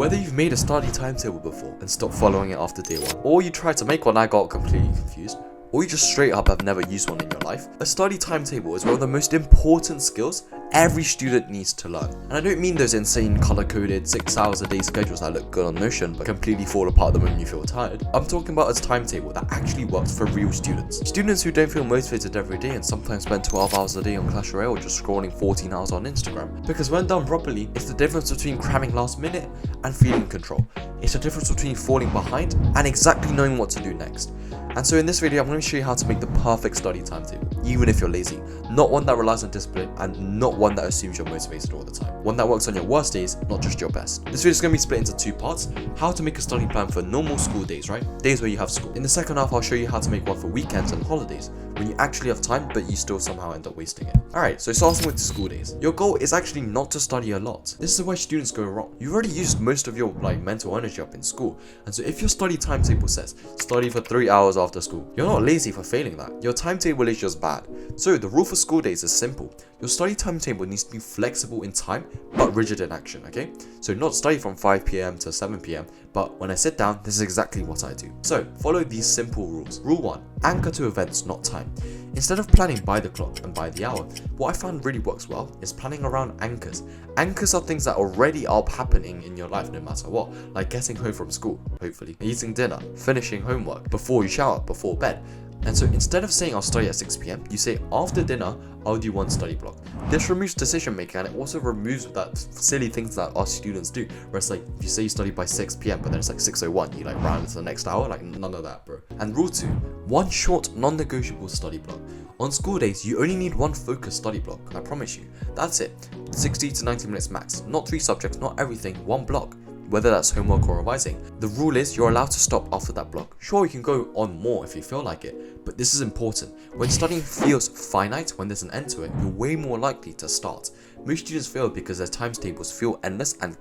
Whether you've made a study timetable before and stopped following it after day 1, or you tried to make one and got completely confused, or you just straight up have never used one in your life, a study timetable is one of the most important skills every student needs to learn. And I don't mean those insane color-coded 6 hours a day schedules that look good on Notion but completely fall apart the moment you feel tired. I'm talking about a timetable that actually works for real students. Students who don't feel motivated every day and sometimes spend 12 hours a day on Clash Royale or just scrolling 14 hours on Instagram. Because when done properly, it's the difference between cramming last minute and feeling control. It's the difference between falling behind and exactly knowing what to do next. And so in this video, I'm going to show you how to make the perfect study timetable, even if you're lazy. Not one that relies on discipline and not one that assumes you're motivated all the time. One that works on your worst days, not just your best. This video is going to be split into 2 parts. How to make a study plan for normal school days, right? Days where you have school. In the second half, I'll show you how to make one for weekends and holidays, when you actually have time, but you still somehow end up wasting it. Alright, so starting with the school days. Your goal is actually not to study a lot. This is where students go wrong. You've already used most of your mental energy up in school. And so if your study timetable says, study for 3 hours after school, you're not lazy for failing that. Your timetable is just bad. So the rule for school days is simple. Your study timetable needs to be flexible in time, but rigid in action, okay? So not study from 5 PM to 7 PM, but when I sit down, this is exactly what I do. So follow these simple rules. Rule 1, anchor to events, not time. Instead of planning by the clock and by the hour, what I found really works well is planning around anchors. Anchors are things that already are happening in your life no matter what, like getting home from school, hopefully, eating dinner, finishing homework, before you shower, before bed. And so instead of saying I'll study at 6 PM, you say after dinner, I'll do one study block. This removes decision making and it also removes that silly things that our students do, where it's like, if you say you study by 6 PM, but then it's like 6:01, you round into the next hour, none of that, bro. And rule 2, one short non-negotiable study block. On school days, you only need one focused study block, I promise you. That's it, 60 to 90 minutes max, not 3 subjects, not everything, one block. Whether that's homework or revising. The rule is you're allowed to stop after that block. Sure, you can go on more if you feel like it, but this is important. When studying feels finite, when there's an end to it, you're way more likely to start. Most students fail because their timetables feel endless and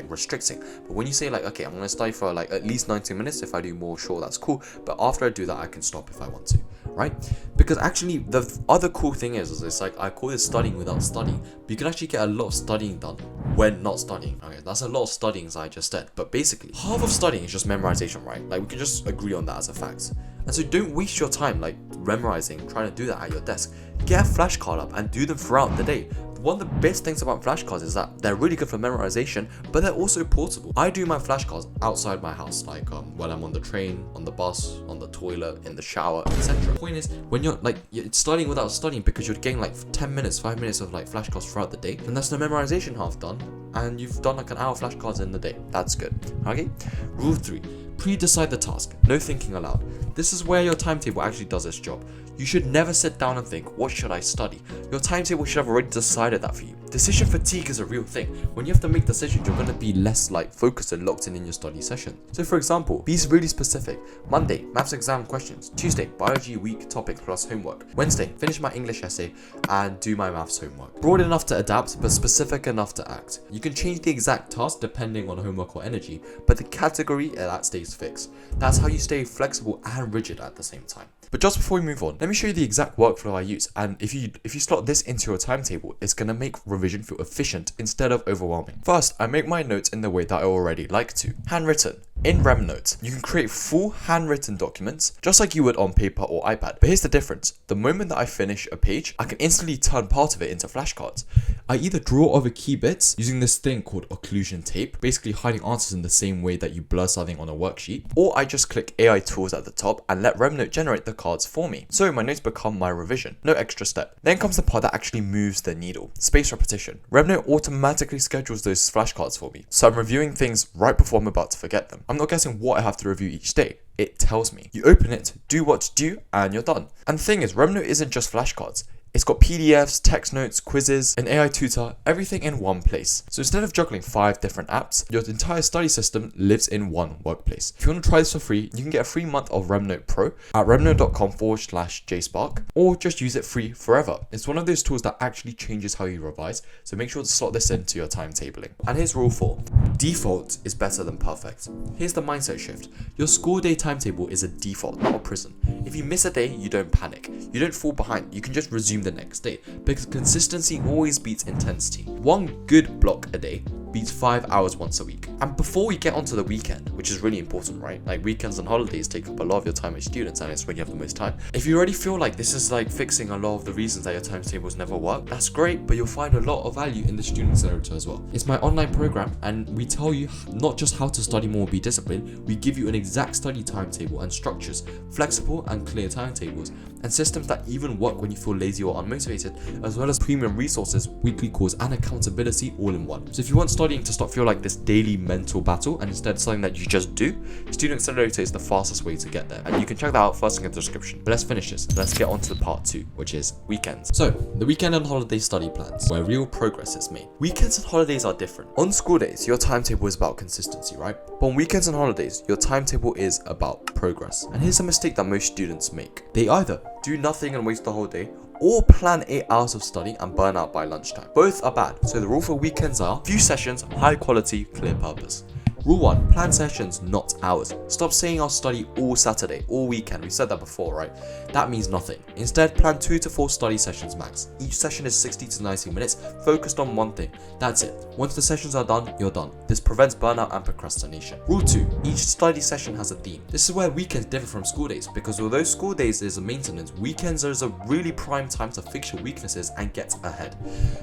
restricting. But when you say okay, I'm gonna study for at least 90 minutes, if I do more, sure, that's cool, but after I do that, I can stop if I want to, right? Because actually the other cool thing is it's I call this studying without studying, but you can actually get a lot of studying done when not studying. Okay, that's a lot of studying as I just said, but basically half of studying is just memorization, right? We can just agree on that as a fact. And so don't waste your time memorizing, trying to do that at your desk. Get a flashcard up and do them throughout the day. One of the best things about flashcards is that they're really good for memorization, but they're also portable. I do my flashcards outside my house, when I'm on the train, on the bus, on the toilet, in the shower, etc. The point is, when you're you're studying without studying because you're getting 10 minutes, 5 minutes of flashcards throughout the day, and that's the memorization half done, and you've done an hour flashcards in the day. That's good. Okay? Rule 3. Pre-decide the task, no thinking aloud. This is where your timetable actually does its job. You should never sit down and think, what should I study? Your timetable should have already decided that for you. Decision fatigue is a real thing. When you have to make decisions, you're going to be less focused and locked in your study session. So for example, be really specific. Monday, maths exam questions. Tuesday, biology week topics plus homework. Wednesday, finish my English essay and do my maths homework. Broad enough to adapt, but specific enough to act. You can change the exact task depending on homework or energy, but the category that stays fixed. That's how you stay flexible and rigid at the same time. But just before we move on, let me show you the exact workflow I use, and if you slot this into your timetable, it's going to make revision feel efficient instead of overwhelming. First, I make my notes in the way that I already like to. Handwritten. In Remnote, you can create full handwritten documents just like you would on paper or iPad. But here's the difference. The moment that I finish a page, I can instantly turn part of it into flashcards. I either draw over key bits using this thing called occlusion tape, basically hiding answers in the same way that you blur something on a worksheet, or I just click AI tools at the top and let Remnote generate the cards for me. So my notes become my revision, no extra step. Then comes the part that actually moves the needle, space repetition. Remnote automatically schedules those flashcards for me, so I'm reviewing things right before I'm about to forget them. I'm not guessing what I have to review each day. It tells me. You open it, do what's due, and you're done. And the thing is, Remnote isn't just flashcards. It's got PDFs, text notes, quizzes, an AI tutor, everything in one place. So instead of juggling 5 different apps, your entire study system lives in one workplace. If you want to try this for free, you can get a free month of Remnote Pro at remnote.com/jspark, or just use it free forever. It's one of those tools that actually changes how you revise, so make sure to slot this into your timetabling. And here's rule 4. Default is better than perfect. Here's the mindset shift. Your school day timetable is a default, not a prison. If you miss a day, you don't panic. You don't fall behind. You can just resume the next day, because consistency always beats intensity. One good block a day beats 5 hours once a week. And before we get onto the weekend, which is really important, right? Like weekends and holidays take up a lot of your time as students, and it's when you have the most time. If you already feel like this is like fixing a lot of the reasons that your timetables never work, that's great, but you'll find a lot of value in the Student Accelerator as well. It's my online program, and we tell you not just how to study more, be disciplined, we give you an exact study timetable and structures, flexible and clear timetables, and systems that even work when you feel lazy or unmotivated, as well as premium resources, weekly calls, and accountability all in one. So if you want studying to stop feel like this daily mental battle and instead something that you just do, Student Accelerator is the fastest way to get there, and you can check that out first in the description. But let's finish this. Let's get on to part 2, which is weekends. So the weekend and holiday study plans, where real progress is made. Weekends and holidays are different. On school days, your timetable is about consistency, right? But on weekends and holidays, your timetable is about progress. And here's a mistake that most students make. They either do nothing and waste the whole day, or plan 8 hours of study and burn out by lunchtime. Both are bad. So the rule for weekends are few sessions, high quality, clear purpose. Rule 1, plan sessions, not hours. Stop saying I'll study all Saturday, all weekend. We said that before, right? That means nothing. Instead, plan 2 to 4 study sessions max. Each session is 60 to 90 minutes, focused on one thing. That's it. Once the sessions are done, you're done. This prevents burnout and procrastination. Rule 2, each study session has a theme. This is where weekends differ from school days, because although school days is a maintenance, weekends is a really prime time to fix your weaknesses and get ahead.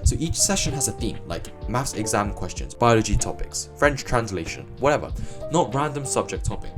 So each session has a theme, like maths exam questions, biology topics, French translation, whatever, not random subject topic.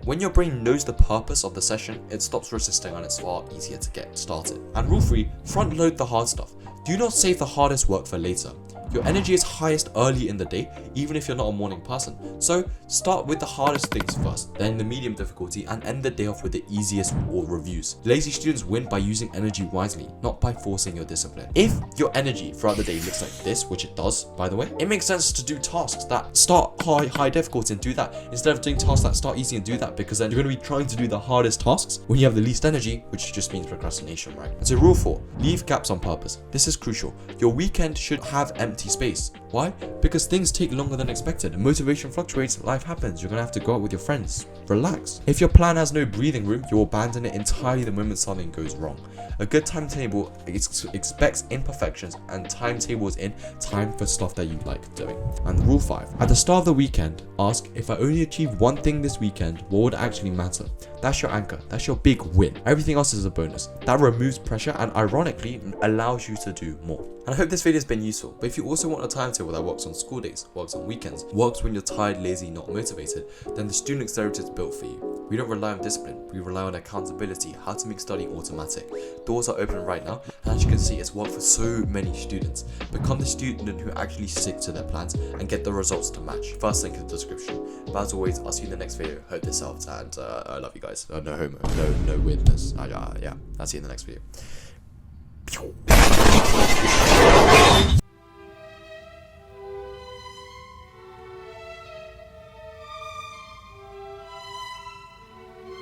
When your brain knows the purpose of the session, it stops resisting and it's far easier to get started. And rule 3, front load the hard stuff. Do not save the hardest work for later. Your energy is highest early in the day, even if you're not a morning person. So start with the hardest things first, then the medium difficulty, and end the day off with the easiest or reviews. Lazy students win by using energy wisely, not by forcing your discipline. If your energy throughout the day looks like this, which it does, by the way, it makes sense to do tasks that start high difficulty and do that, instead of doing tasks that start easy and do that, because then you're going to be trying to do the hardest tasks when you have the least energy, which just means procrastination, right? And so rule 4, leave gaps on purpose. This is crucial. Your weekend should have empty space. Why? Because things take longer than expected. Motivation fluctuates, life happens. You're gonna have to go out with your friends. Relax. If your plan has no breathing room, you'll abandon it entirely the moment something goes wrong. A good timetable expects imperfections, and timetables in time for stuff that you like doing. And rule 5, at the start of the weekend, ask, if I only achieve one thing this weekend, what would actually matter? That's your anchor. That's your big win. Everything else is a bonus. That removes pressure and ironically allows you to do more. And I hope this video has been useful, but if you also want a timetable that works on school days, works on weekends, works when you're tired, lazy, not motivated, then the Student Accelerator is built for you. We don't rely on discipline, we rely on accountability, how to make studying automatic. Doors are open right now, and as you can see, it's worked for so many students. Become the student who actually stick to their plans and get the results to match. First link in the description. But as always, I'll see you in the next video. Hope this helped, and I love you guys. No homo, no weirdness. Yeah, I'll see you in the next video.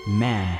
Man,